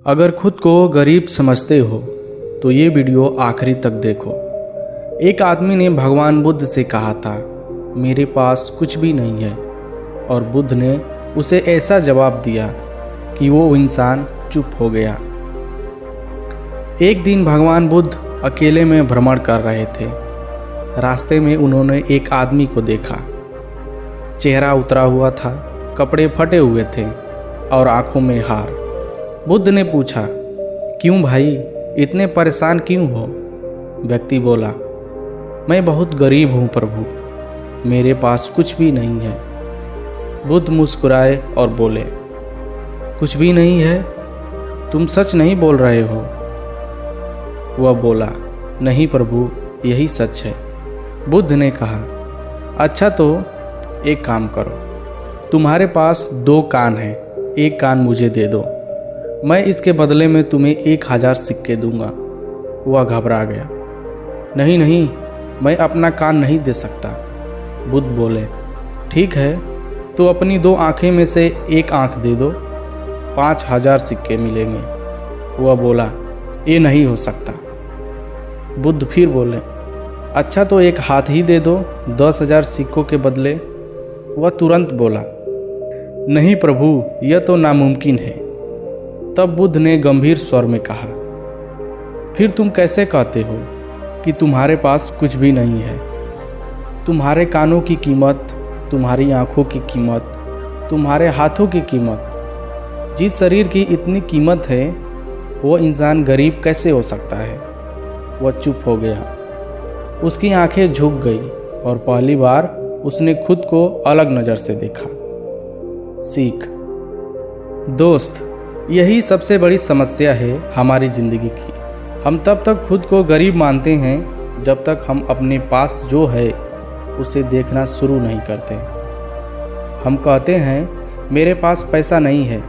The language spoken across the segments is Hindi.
अगर खुद को गरीब समझते हो तो ये वीडियो आखिरी तक देखो। एक आदमी ने भगवान बुद्ध से कहा था, मेरे पास कुछ भी नहीं है, और बुद्ध ने उसे ऐसा जवाब दिया कि वो इंसान चुप हो गया। एक दिन भगवान बुद्ध अकेले में भ्रमण कर रहे थे। रास्ते में उन्होंने एक आदमी को देखा। चेहरा उतरा हुआ था, कपड़े फटे हुए थे और आंखों में हार। बुद्ध ने पूछा, क्यों भाई, इतने परेशान क्यों हो? व्यक्ति बोला, मैं बहुत गरीब हूँ प्रभु, मेरे पास कुछ भी नहीं है। बुद्ध मुस्कुराए और बोले, कुछ भी नहीं है? तुम सच नहीं बोल रहे हो? वह बोला, नहीं प्रभु, यही सच है। बुद्ध ने कहा, अच्छा तो एक काम करो, तुम्हारे पास 2 कान हैं, एक कान मुझे दे दो, मैं इसके बदले में तुम्हें 1000 सिक्के दूंगा। वह घबरा गया, नहीं नहीं, मैं अपना कान नहीं दे सकता। बुद्ध बोले, ठीक है, तो अपनी 2 आँखें में से एक आँख दे दो, 5000 सिक्के मिलेंगे। वह बोला, ये नहीं हो सकता। बुद्ध फिर बोले, अच्छा तो एक हाथ ही दे दो, 10,000 सिक्कों के बदले। वह तुरंत बोला, नहीं प्रभु, यह तो नामुमकिन है। तब बुद्ध ने गंभीर स्वर में कहा, फिर तुम कैसे कहते हो कि तुम्हारे पास कुछ भी नहीं है? तुम्हारे कानों की कीमत, तुम्हारी आंखों की कीमत, तुम्हारे हाथों की कीमत, जिस शरीर की इतनी कीमत है, वो इंसान गरीब कैसे हो सकता है? वह चुप हो गया। उसकी आंखें झुक गई और पहली बार उसने खुद को अलग नज़र से देखा। सीख। दोस्त, यही सबसे बड़ी समस्या है हमारी ज़िंदगी की। हम तब तक खुद को गरीब मानते हैं जब तक हम अपने पास जो है उसे देखना शुरू नहीं करते। हम कहते हैं मेरे पास पैसा नहीं है,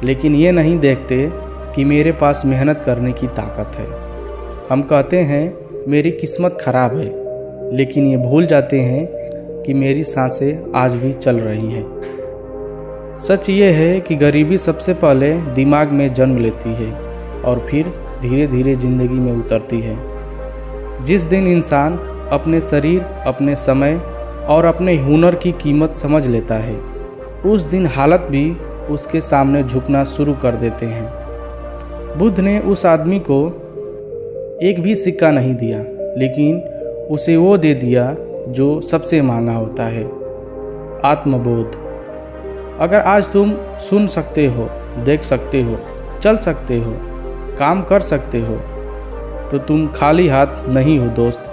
लेकिन ये नहीं देखते कि मेरे पास मेहनत करने की ताकत है। हम कहते हैं मेरी किस्मत खराब है, लेकिन ये भूल जाते हैं कि मेरी सांसें आज भी चल रही हैं। सच ये है कि गरीबी सबसे पहले दिमाग में जन्म लेती है और फिर धीरे धीरे ज़िंदगी में उतरती है। जिस दिन इंसान अपने शरीर, अपने समय और अपने हुनर की कीमत समझ लेता है, उस दिन हालत भी उसके सामने झुकना शुरू कर देते हैं। बुद्ध ने उस आदमी को एक भी सिक्का नहीं दिया, लेकिन उसे वो दे दिया जो सबसे महंगा होता है, आत्मबोध। अगर आज तुम सुन सकते हो, देख सकते हो, चल सकते हो, काम कर सकते हो, तो तुम खाली हाथ नहीं हो दोस्त।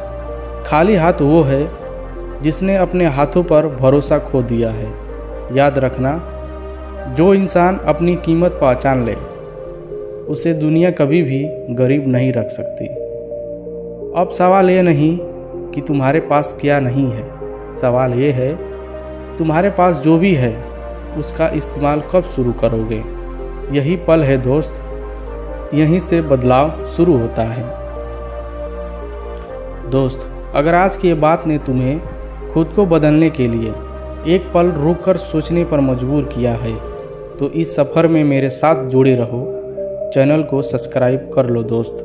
खाली हाथ वो है जिसने अपने हाथों पर भरोसा खो दिया है। याद रखना, जो इंसान अपनी कीमत पहचान ले, उसे दुनिया कभी भी गरीब नहीं रख सकती। अब सवाल ये नहीं कि तुम्हारे पास क्या नहीं है, सवाल ये है तुम्हारे पास जो भी है उसका इस्तेमाल कब शुरू करोगे। यही पल है दोस्त, यहीं से बदलाव शुरू होता है। दोस्त, अगर आज की ये बात ने तुम्हें खुद को बदलने के लिए एक पल रुककर सोचने पर मजबूर किया है, तो इस सफ़र में मेरे साथ जुड़े रहो। चैनल को सब्सक्राइब कर लो दोस्त।